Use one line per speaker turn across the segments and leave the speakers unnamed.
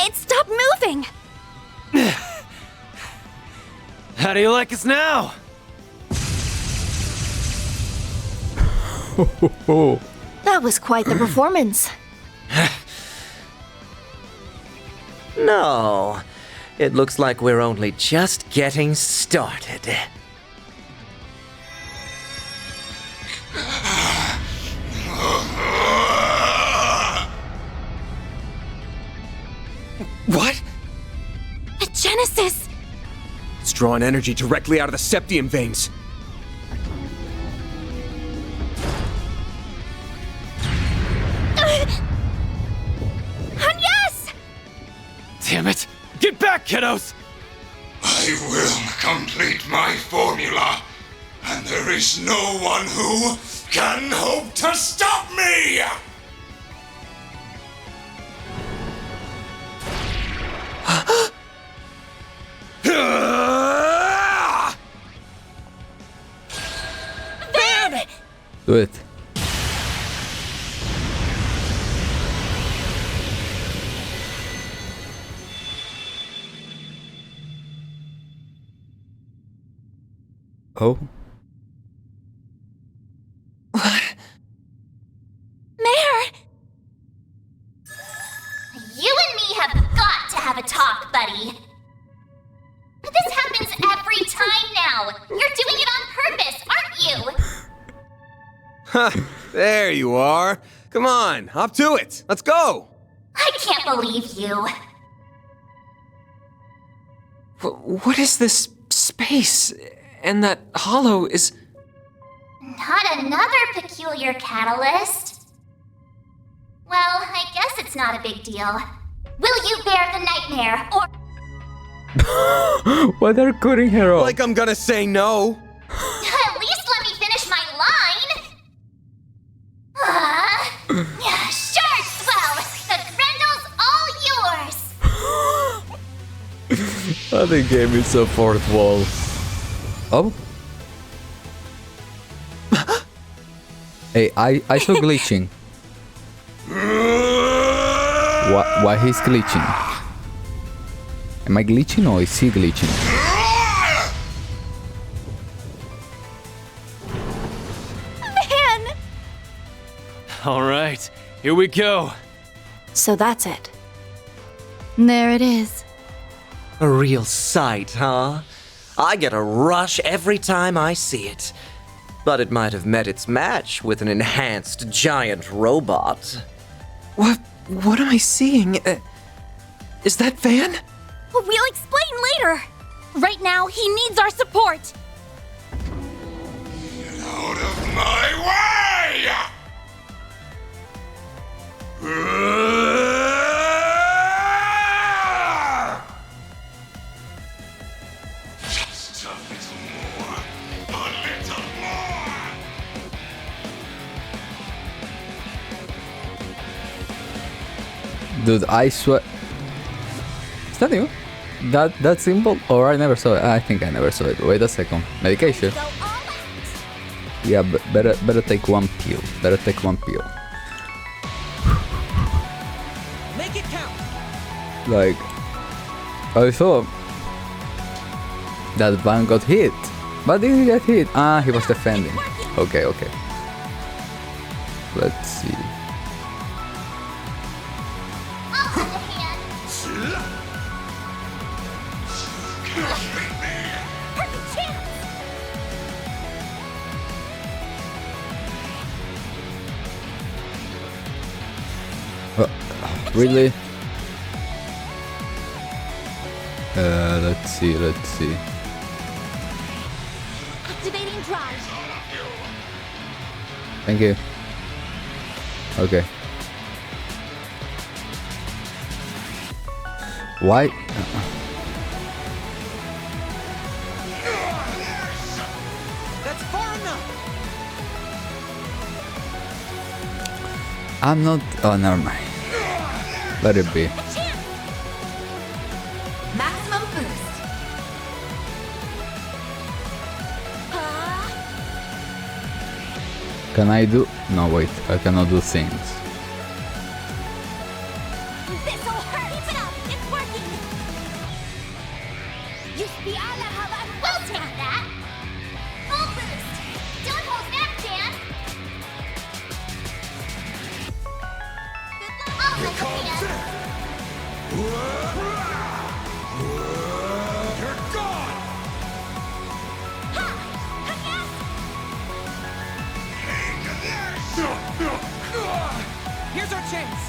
It stopped moving!
How do you like us now?
That was quite the performance.
No, it looks like we're only just getting started.
What?
The Genesis!
It's drawing energy directly out of the septium veins.
And yes!
Damn it! Get back, kiddos!
I will complete my formula, and there is no one who can hope to stop me!
Van!
Do it. Oh.
Mayor!
You and me have got to have a talk, buddy. This happens every time now. You're doing it on purpose, aren't you?
Ha! There you are. Come on, hop to it. Let's go.
I can't believe you.
What is this space? And that hollow is...
Not another peculiar catalyst. Well, I guess it's not a big deal. Will you bear the nightmare, or...
Why they're cutting her off?
Like I'm gonna say no.
At least let me finish my line! Sure, swell! The Grendel's all yours!
Oh, they gave me some fourth wall. Oh. Hey, I saw glitching. Why he's glitching? Am I glitching or is he glitching?
Van!
All right, here we go.
So that's it. There it is.
A real sight, huh? I get a rush every time I see it. But it might have met its match with an enhanced giant robot.
What am I seeing? Is that Van?
We'll explain later. Right now, he needs our support.
Get out of my way! Just a little more. A little more.
Dude, I swear. Is that new? That symbol? Or I never saw it. I think I never saw it. Wait a second. Medication. Yeah, better take one pill. Better take one pill.
Make it count.
Like, I saw that Van got hit. But did he get hit? Ah, he was defending. Okay. Let's see.
I'll hold a hand. Perfect chance!
Really? Let's see.
Activating drive.
Thank you. Okay. Why?
That's far enough.
I'm not. Oh, never mind. Let it be.
Maximum boost.
Can I do? No, wait. I cannot do things.
This'll hurt. Keep it up. It's
We'll take that! Full boost! Don't hold back, Dan! I'll lend a hand!
You're gone!
Ha! Yes!
Here's our chance!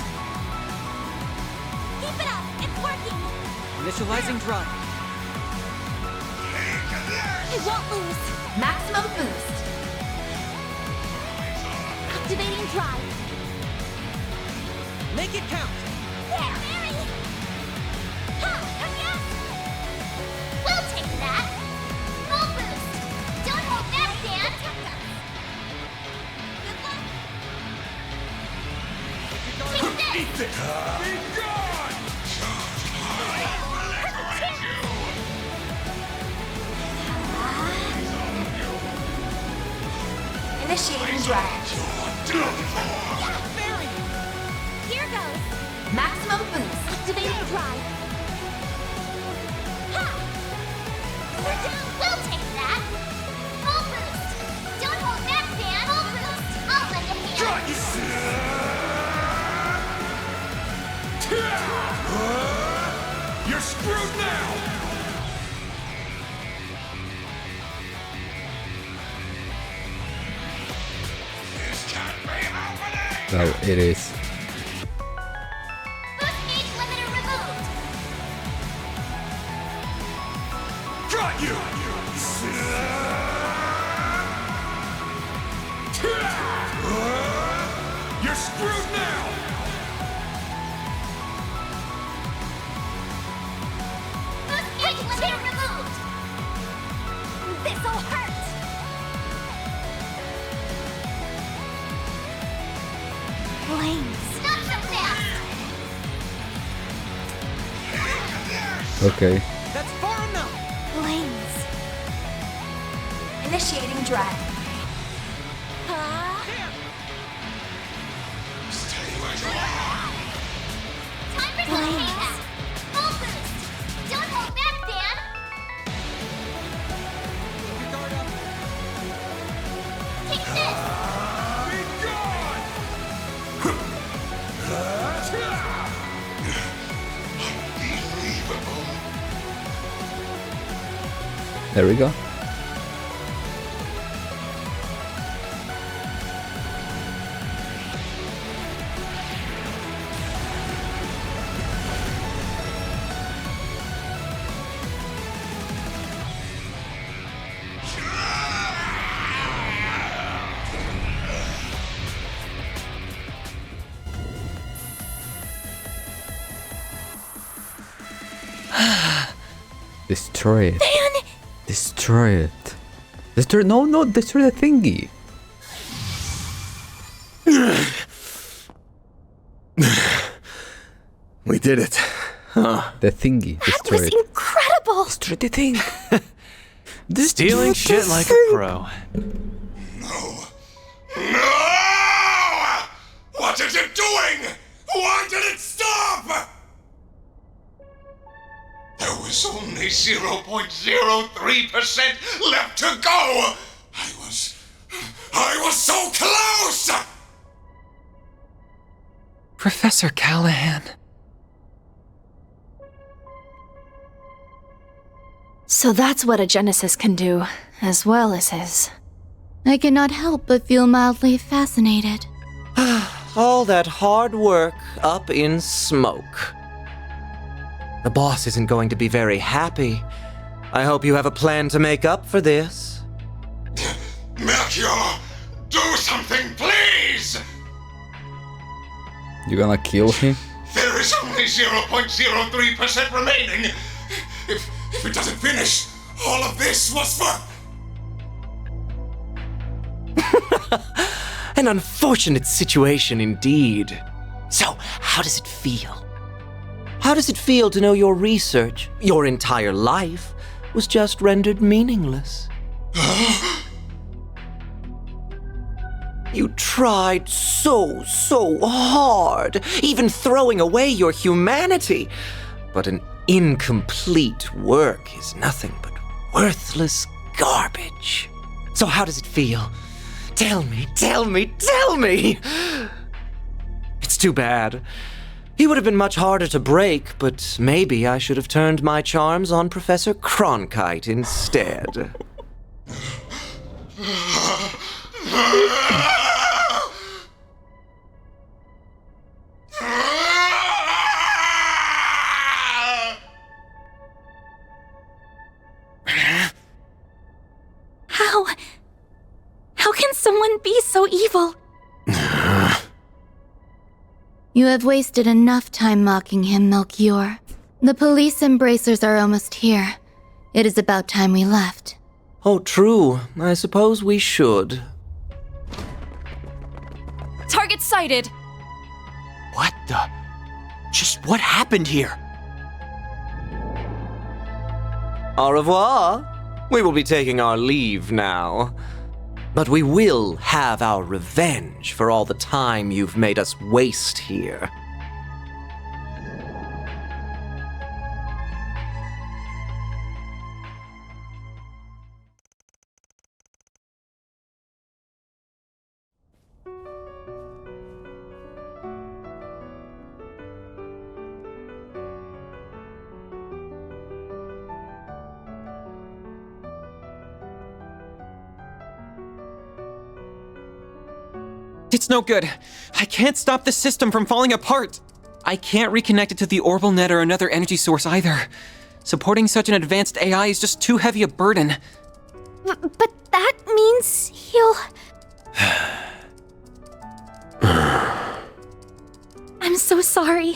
Keep it up! It's working!
Initializing drive.
It won't lose!
Maximum boost!
Activating drive!
Make it count!
There, Mary!
Ha! Yes! We'll take that! Full boost! Don't hold back, Dan! Take this!
Be gone!
Initiating drive.
Mary!
Here goes!
Maximum boost.
Activating drive!
Ha! We're down. We'll take that. Full boost. Don't hold back, Dan. Full boost. I'll lend a hand.
You're screwed now! This can't be happening!
No, it is.
Boost gauge limiter removed.
Got you! You're screwed now!
Boost gauge limiter removed.
This'll hurt! Flames!
Not so fast.
Okay.
That's far enough!
Flames!
Initiating drive.
Ah!
Stay where you are!
Time for some payback. Full boost. Don't hold back, Dan.
Your guard up.
Take this.
Be gone! Unbelievable!
There we go. Destroy it.
Dan!
Destroy it. Destroy. No, destroy the thingy.
We did it. Huh.
The thingy.
That
Destroy
was
it.
incredible!
Destroy the thing.
Stealing shit like a pro.
No! What is it doing? Why did it stop? There was only 0.03% left to go! I was so close!
Professor Callahan.
So that's what a Genesis can do, as well as his. I cannot help but feel mildly fascinated.
All that hard work up in smoke. The boss isn't going to be very happy. I hope you have a plan to make up for this.
Melchior, do something, please!
You gonna kill him?
There is only 0.03% remaining. If it doesn't finish, all of this was for...
An unfortunate situation indeed. So, how does it feel? How does it feel to know your research, your entire life, was just rendered meaningless? You tried so hard, even throwing away your humanity. But an incomplete work is nothing but worthless garbage. So how does it feel? Tell me, tell me, tell me! It's too bad. He would have been much harder to break, but maybe I should have turned my charms on Professor Cronkite instead.
How can someone be so evil?
You have wasted enough time mocking him, Melchior. The police embracers are almost here. It is about time we left.
Oh, true. I suppose we should.
Target sighted.
What the? Just what happened here?
Au revoir. We will be taking our leave now. But we will have our revenge for all the time you've made us waste here.
It's no good. I can't stop the system from falling apart. I can't reconnect it to the orbital net or another energy source either. Supporting such an advanced AI is just too heavy a burden.
But that means he'll... I'm so sorry.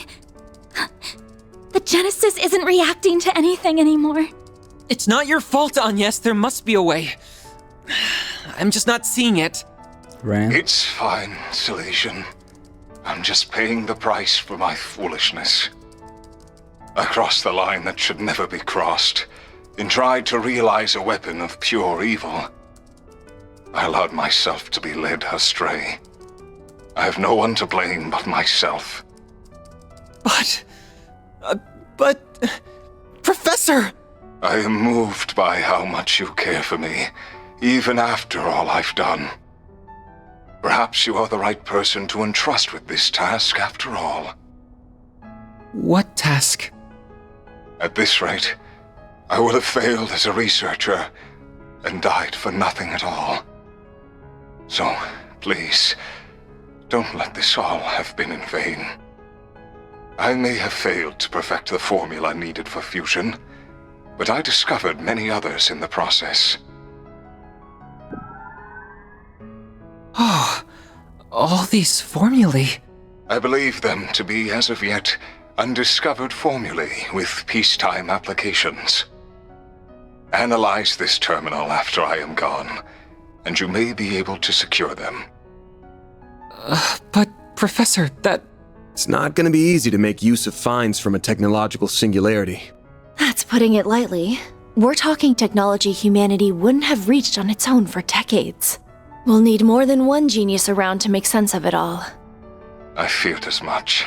The Genesis isn't reacting to anything anymore.
It's not your fault, Agnes. There must be a way. I'm just not seeing it.
Ran.
It's fine, Salesian. I'm just paying the price for my foolishness. I crossed the line that should never be crossed, and tried to realize a weapon of pure evil. I allowed myself to be led astray. I have no one to blame but myself.
But... Professor!
I am moved by how much you care for me, even after all I've done. Perhaps you are the right person to entrust with this task after all.
What task?
At this rate, I would have failed as a researcher and died for nothing at all. So, please, don't let this all have been in vain. I may have failed to perfect the formula needed for fusion, but I discovered many others in the process.
Oh, all these formulae.
I believe them to be, as of yet, undiscovered formulae with peacetime applications. Analyze this terminal after I am gone, and you may be able to secure them.
But, Professor, that...
It's not going to be easy to make use of finds from a technological singularity.
That's putting it lightly. We're talking technology humanity wouldn't have reached on its own for decades. We'll need more than one genius around to make sense of it all.
I feared as much.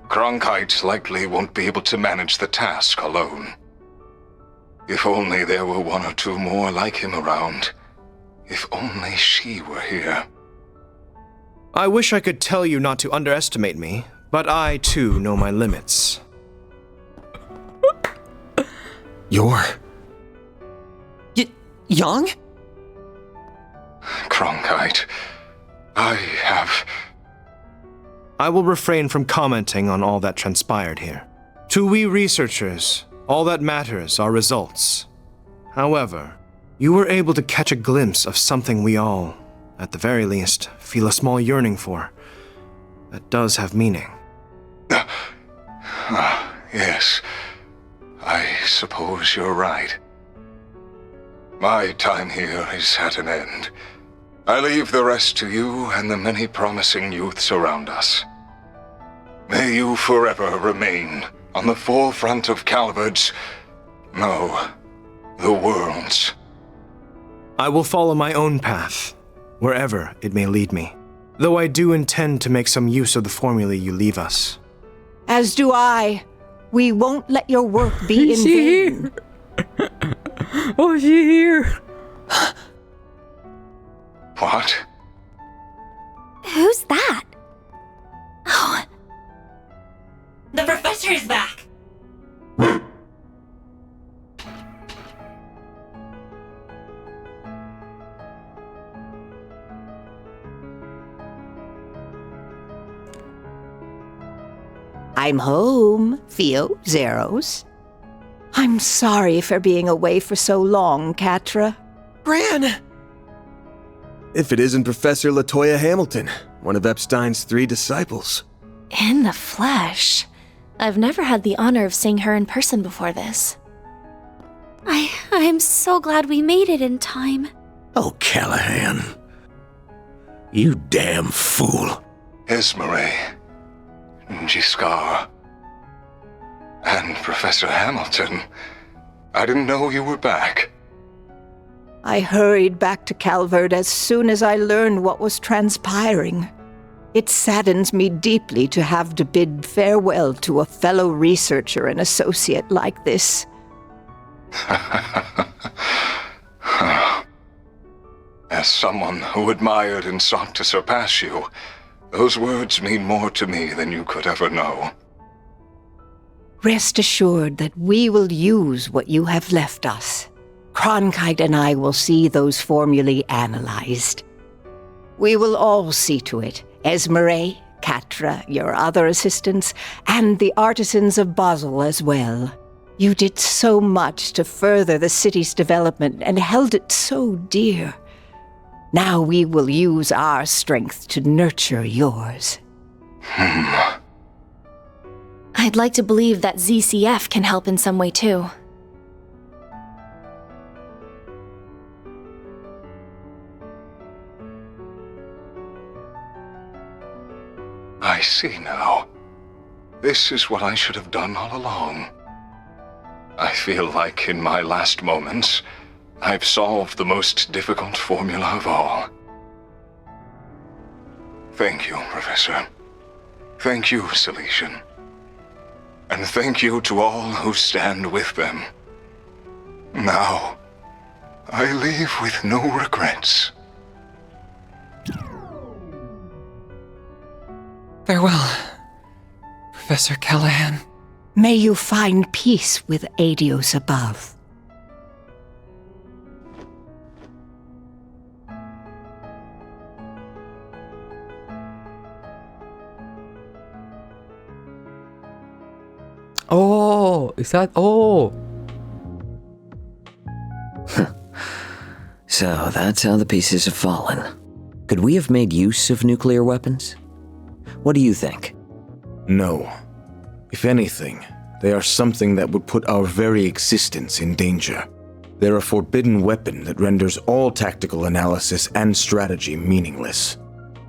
Cronkite likely won't be able to manage the task alone. If only there were one or two more like him around. If only she were here.
I wish I could tell you not to underestimate me, but I too know my limits.
You're...
Young?
Cronkite,
I will refrain from commenting on all that transpired here. To we researchers, all that matters are results. However, you were able to catch a glimpse of something we all, at the very least, feel a small yearning for. That does have meaning.
Yes, I suppose you're right. My time here is at an end. I leave the rest to you and the many promising youths around us. May you forever remain on the forefront of Calvard's, no, the world's.
I will follow my own path, wherever it may lead me, though I do intend to make some use of the formulae you leave us.
As do I. We won't let your work be in
Is she
vain.
here? Oh, she here.
What?
Who's that? Oh,
The professor is back!
I'm home, Theo, Zeros. I'm sorry for being away for so long, Catra.
Bran! If it isn't Professor LaToya Hamilton, one of Epstein's 3 disciples.
In the flesh. I've never had the honor of seeing her in person before this.
I'm so glad we made it in time.
Oh, Callahan. You damn fool.
Esmeralda, Giscard, and Professor Hamilton. I didn't know you were back.
I hurried back to Calvert as soon as I learned what was transpiring. It saddens me deeply to have to bid farewell to a fellow researcher and associate like this.
As someone who admired and sought to surpass you, those words mean more to me than you could ever know.
Rest assured that we will use what you have left us. Cronkite and I will see those formulae analyzed. We will all see to it, Esmeralda, Catra, your other assistants, and the artisans of Basel as well. You did so much to further the city's development and held it so dear. Now we will use our strength to nurture yours.
I'd like to believe that ZCF can help in some way too.
I see now. This is what I should have done all along. I feel like in my last moments, I've solved the most difficult formula of all. Thank you, Professor. Thank you, Silesian. And thank you to all who stand with them. Now, I leave with no regrets.
Farewell, Professor Callahan.
May you find peace with Adios above.
Oh, is that? Oh.
So that's how the pieces have fallen. Could we have made use of nuclear weapons? What do you think?
No. If anything, they are something that would put our very existence in danger. They're a forbidden weapon that renders all tactical analysis and strategy meaningless.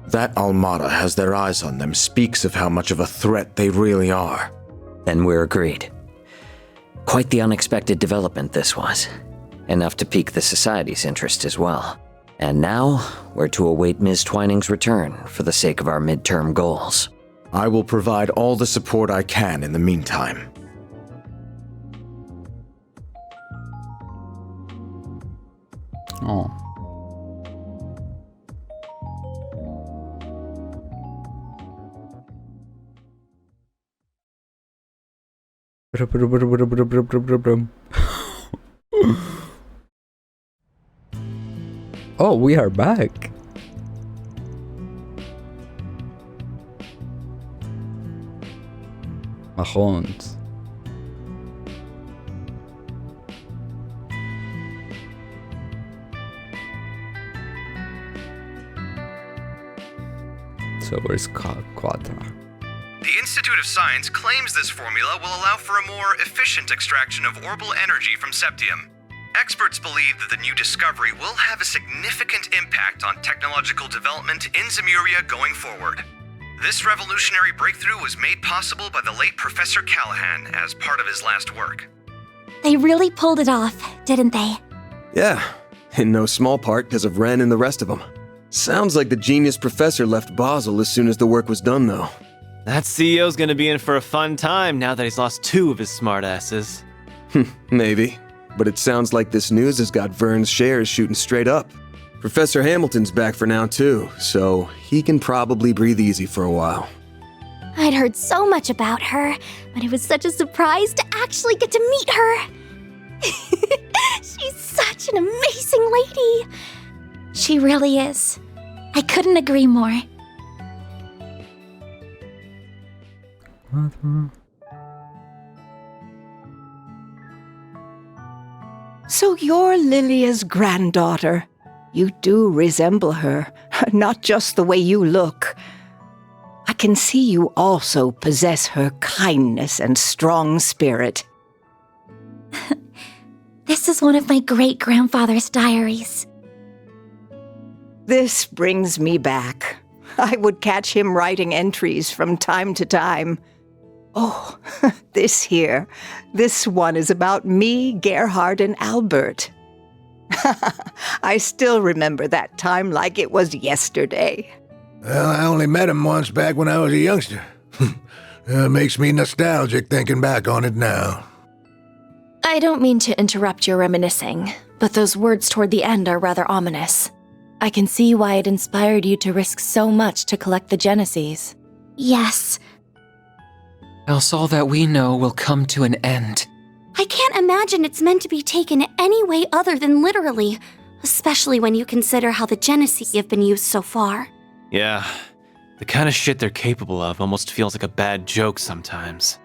That Almada has their eyes on them speaks of how much of a threat they really are.
Then we're agreed. Quite the unexpected development this was. Enough to pique the Society's interest as well. And now, we're to await Ms. Twining's return for the sake of our midterm goals.
I will provide all the support I can in the meantime.
Oh. Oh, we are back. Mahons. So where's Quadra?
The Institute of Science claims this formula will allow for a more efficient extraction of orbital energy from septium. Experts believe that the new discovery will have a significant impact on technological development in Zemuria going forward. This revolutionary breakthrough was made possible by the late Professor Callahan as part of his last work.
They really pulled it off, didn't they?
Yeah, in no small part because of Ren and the rest of them. Sounds like the genius professor left Basel as soon as the work was done, though.
That CEO's gonna be in for a fun time now that he's lost 2 of his smartasses.
Maybe. But it sounds like this news has got Vern's shares shooting straight up. Professor Hamilton's back for now too, so he can probably breathe easy for a while.
I'd heard so much about her, but it was such a surprise to actually get to meet her. She's such an amazing lady. She really is. I couldn't agree more.
So you're Lilia's granddaughter. You do resemble her, not just the way you look. I can see you also possess her kindness and strong spirit.
This is one of my great-grandfather's diaries.
This brings me back. I would catch him writing entries from time to time. Oh, this here. This one is about me, Gerhard, and Albert. I still remember that time like it was yesterday.
Well, I only met him once back when I was a youngster. Makes me nostalgic thinking back on it now.
I don't mean to interrupt your reminiscing, but those words toward the end are rather ominous. I can see why it inspired you to risk so much to collect the Genesis.
Yes.
Else all that we know will come to an end.
I can't imagine it's meant to be taken any way other than literally, especially when you consider how the Genesis have been used so far.
Yeah, the kind of shit they're capable of almost feels like a bad joke sometimes.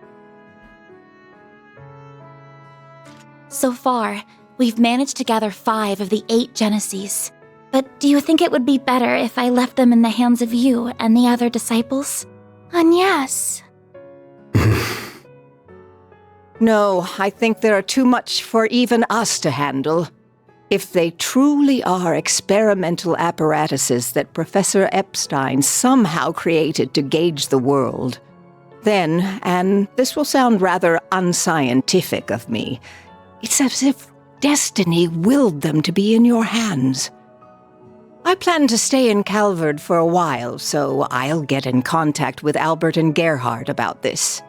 So far, we've managed to gather 5 of the 8 Genesis. But do you think it would be better if I left them in the hands of you and the other disciples?
Yes.
No, I think there are too much for even us to handle. If they truly are experimental apparatuses that Professor Epstein somehow created to gauge the world, then, and this will sound rather unscientific of me, it's as if destiny willed them to be in your hands. I plan to stay in Calvard for a while, so I'll get in contact with Albert and Gerhard about this.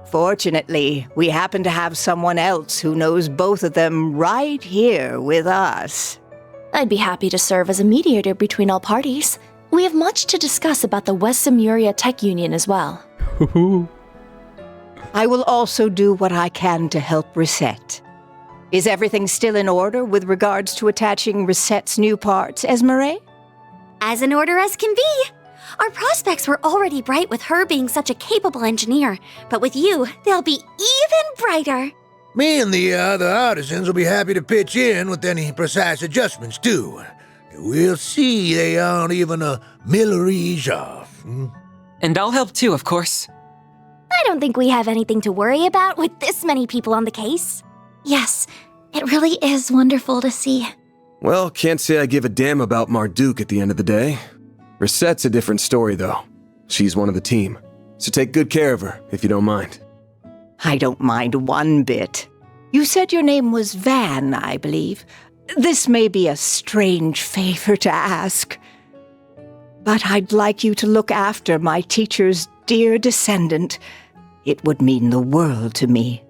Fortunately, we happen to have someone else who knows both of them right here with us.
I'd be happy to serve as a mediator between all parties. We have much to discuss about the West Simuria Tech Union as well.
I will also do what I can to help Reset. Is everything still in order with regards to attaching Reset's new parts, Esmeralda?
As in order as can be. Our prospects were already bright with her being such a capable engineer, but with you, they'll be even brighter.
Me and the other artisans will be happy to pitch in with any precise adjustments, too. We'll see they aren't even a millerage off.
And I'll help too, of course.
I don't think we have anything to worry about with this many people on the case.
Yes, it really is wonderful to see.
Well, can't say I give a damn about Marduk at the end of the day. Reset's a different story, though. She's one of the team. So take good care of her, if you don't mind.
I don't mind one bit. You said your name was Van, I believe. This may be a strange favor to ask, but I'd like you to look after my teacher's dear descendant. It would mean the world to me.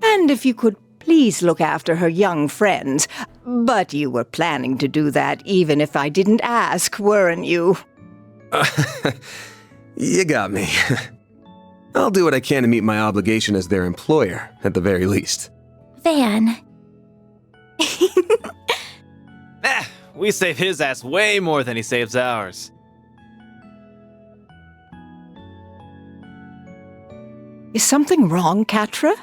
And if you could please look after her young friends. But you were planning to do that even if I didn't ask, weren't you?
You got me. I'll do what I can to meet my obligation as their employer, at the very least.
Van.
We save his ass way more than he saves ours.
Is something wrong, Katra?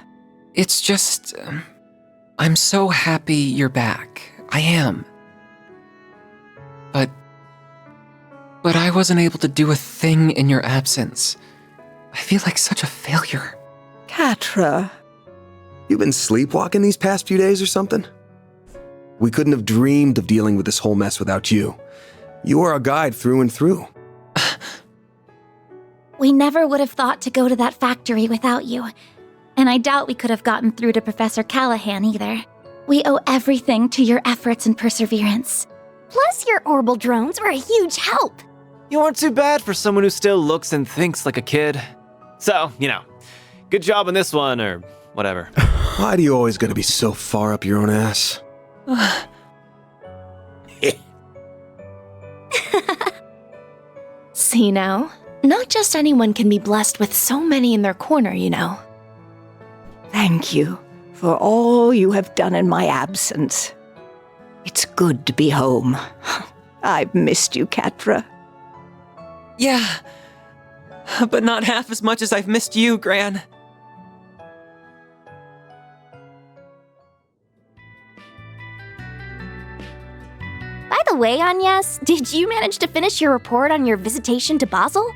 It's just... I'm so happy you're back. I am. But I wasn't able to do a thing in your absence. I feel like such a failure.
Katra.
You been sleepwalking these past few days or something? We couldn't have dreamed of dealing with this whole mess without you. You are our guide through and through.
We never would have thought to go to that factory without you. And I doubt we could have gotten through to Professor Callahan either. We owe everything to your efforts and perseverance.
Plus, your orbital drones were a huge help.
You weren't too bad for someone who still looks and thinks like a kid. So, good job on this one, or whatever.
Why do you always gotta be so far up your own ass?
See now? Not just anyone can be blessed with so many in their corner, you know.
Thank you for all you have done in my absence. It's good to be home. I've missed you, Catra.
Yeah, but not half as much as I've missed you, Gran.
By the way, Agnes, did you manage to finish your report on your visitation to Basel?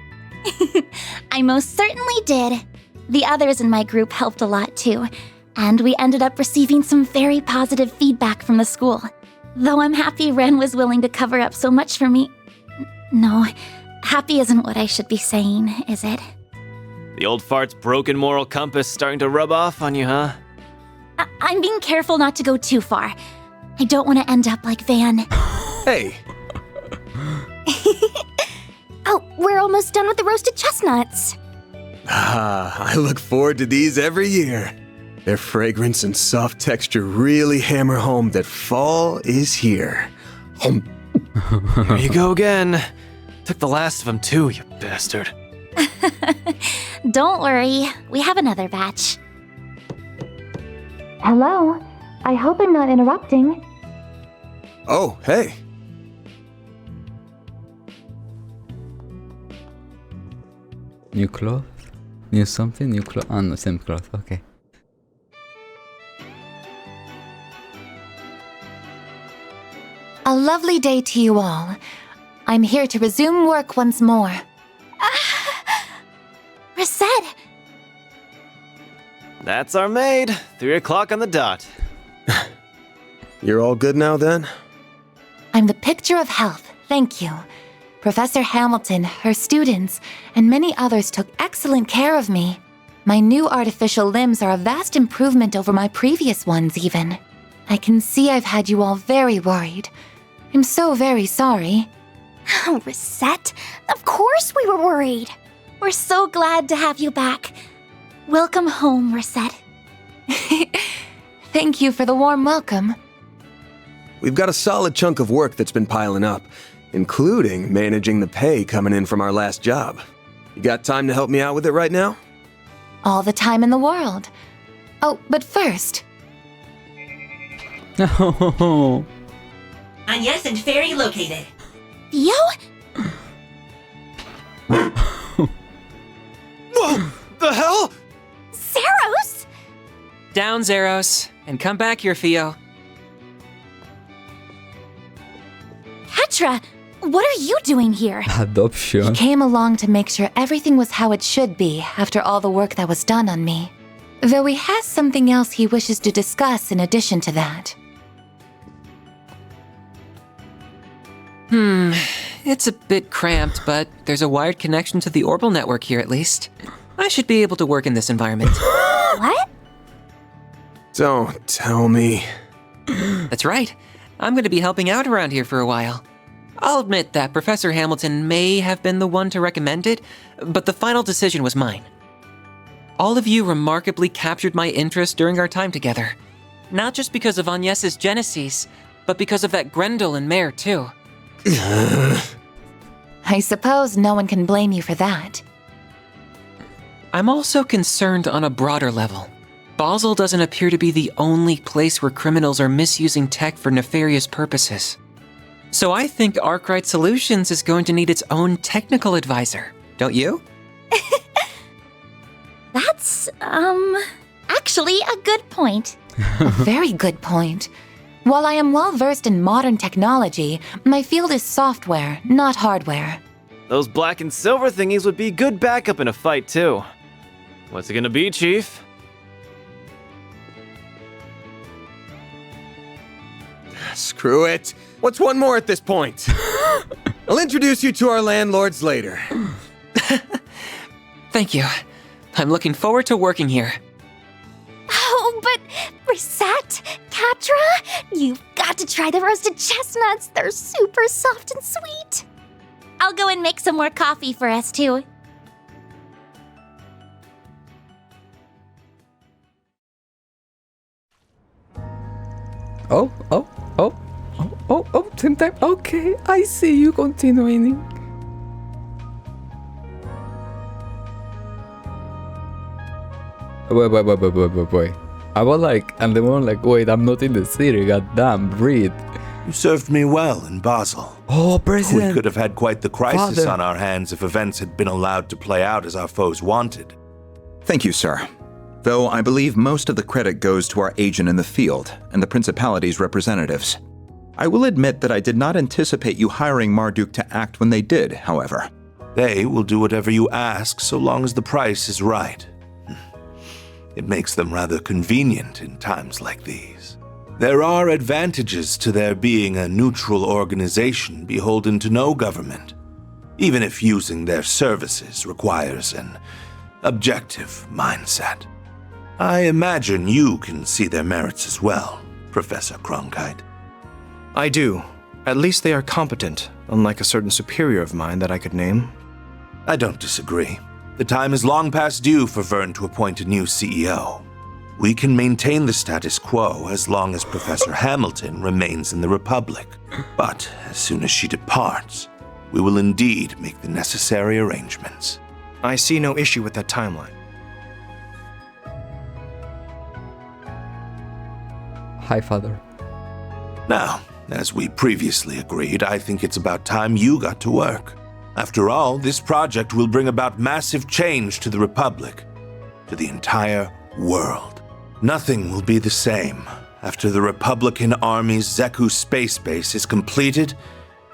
I most certainly did. The others in my group helped a lot too, and we ended up receiving some very positive feedback from the school. Though I'm happy Ren was willing to cover up so much for me. No, happy isn't what I should be saying, is it?
The old fart's broken moral compass starting to rub off on you, huh?
I'm being careful not to go too far. I don't want to end up like Van.
Hey!
Oh, we're almost done with the roasted chestnuts.
I look forward to these every year. Their fragrance and soft texture really hammer home that fall is here.
Here you go again. Took the last of them too, you bastard.
Don't worry, we have another batch. Hello, I hope I'm not interrupting.
Oh, hey.
New cloth? New something? New cloth? Oh, no, same cloth, okay.
A lovely day to you all. I'm here to resume work once more.
Reset!
That's our maid. 3 o'clock on the dot.
You're all good now then?
I'm the picture of health, thank you. Professor Hamilton, her students, and many others took excellent care of me. My new artificial limbs are a vast improvement over my previous ones, even. I can see I've had you all very worried. I'm so very sorry.
Oh, Reset, of course we were worried. We're so glad to have you back. Welcome home, Reset.
Thank you for the warm welcome.
We've got a solid chunk of work that's been piling up, including managing the pay coming in from our last job. You got time to help me out with it right now?
All the time in the world. Oh, but first...
No.
Agnes and Fairy located.
Theo?
Whoa! The hell?
Zeros?
Down, Zeros, and come back here, Theo.
Petra, what are you doing here?
Adoption.
He came along to make sure everything was how it should be after all the work that was done on me. Though he has something else he wishes to discuss in addition to that.
It's a bit cramped, but there's a wired connection to the orbital network here at least. I should be able to work in this environment.
What?
Don't tell me.
That's right. I'm going to be helping out around here for a while. I'll admit that Professor Hamilton may have been the one to recommend it, but the final decision was mine. All of you remarkably captured my interest during our time together. Not just because of Agnes's genesis, but because of that Grendel and Mare too.
I suppose no one can blame you for that.
I'm also concerned on a broader level. Basel doesn't appear to be the only place where criminals are misusing tech for nefarious purposes. So I think Arkwright Solutions is going to need its own technical advisor, don't you?
That's, actually a good point.
A very good point. While I am well versed in modern technology, my field is software, not hardware.
Those black and silver thingies would be good backup in a fight, too. What's it gonna be, Chief?
Screw it. What's one more at this point? I'll introduce you to our landlords later.
Thank you. I'm looking forward to working here.
Oh, but Reset, Catra, you've got to try the roasted chestnuts. They're super soft and sweet.
I'll go and make some more coffee for us too.
Same time. Okay, I see you continuing. Wait. I was like, and the one like, wait, I'm not in the city, goddamn, breathe.
You served me well in Basel.
Oh, President.
We could have had quite the crisis
Father.
on our hands if events had been allowed to play out as our foes wanted.
Thank you, sir. Though I believe most of the credit goes to our agent in the field and the Principality's representatives. I will admit that I did not anticipate you hiring Marduk to act when they did, however.
They will do whatever you ask so long as the price is right. It makes them rather convenient in times like these. There are advantages to their being a neutral organization beholden to no government, even if using their services requires an objective mindset. I imagine you can see their merits as well, Professor Cronkite.
I do. At least they are competent, unlike a certain superior of mine that I could name.
I don't disagree. The time is long past due for Vern to appoint a new CEO. We can maintain the status quo as long as Professor Hamilton remains in the Republic. But as soon as she departs, we will indeed make the necessary arrangements.
I see no issue with that timeline.
Hi, Father.
Now, as we previously agreed, I think it's about time you got to work. After all, this project will bring about massive change to the Republic, to the entire world. Nothing will be the same after the Republican Army's Zeku space base is completed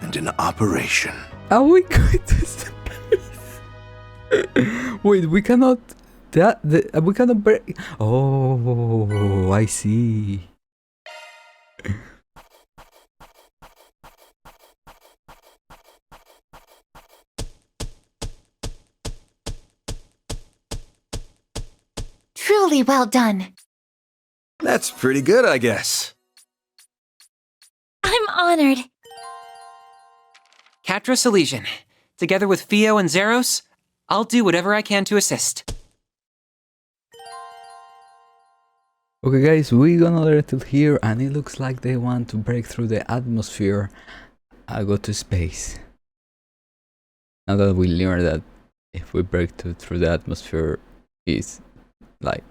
and in operation.
Are we going to space? Wait, we cannot... we cannot break... Oh, I see.
Truly well done.
That's pretty good, I guess.
I'm honored.
Katros Elysian. Together with Fio and Zeros, I'll do whatever I can to assist.
Okay guys, we got another till here and it looks like they want to break through the atmosphere and go to space. Now that we learned that if we break through the atmosphere is like,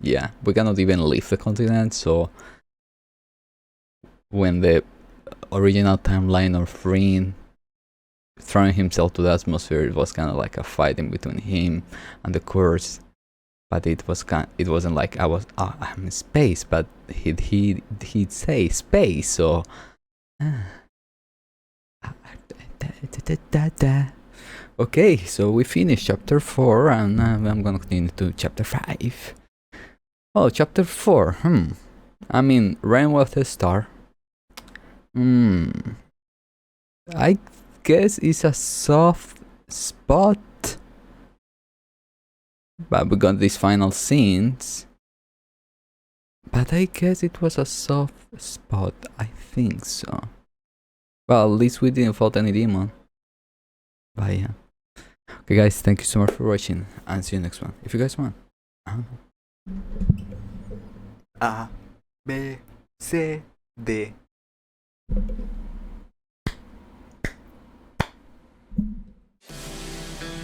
yeah, we cannot even leave the continent, so when the original timeline of Rin throwing himself to the atmosphere, it was kind of like a fight in between him and the curse. But it wasn't like I'm in space, but he'd say space, so okay, so we finished chapter 4 and I'm gonna continue to chapter 5. Oh, chapter 4, I mean, Ren was the star. I guess it's a soft spot. But we got these final scenes. But I guess it was a soft spot. I think so. Well, at least we didn't fight any demon. But yeah. Okay guys, thank you so much for watching. And see you next one. If you guys want.
A, B, C, D.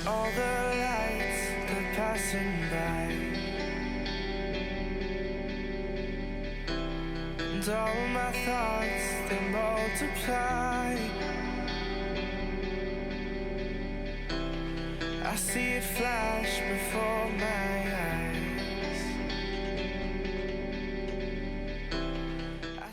All the lights, they're passing by, and all my thoughts, they multiply. I see it flash before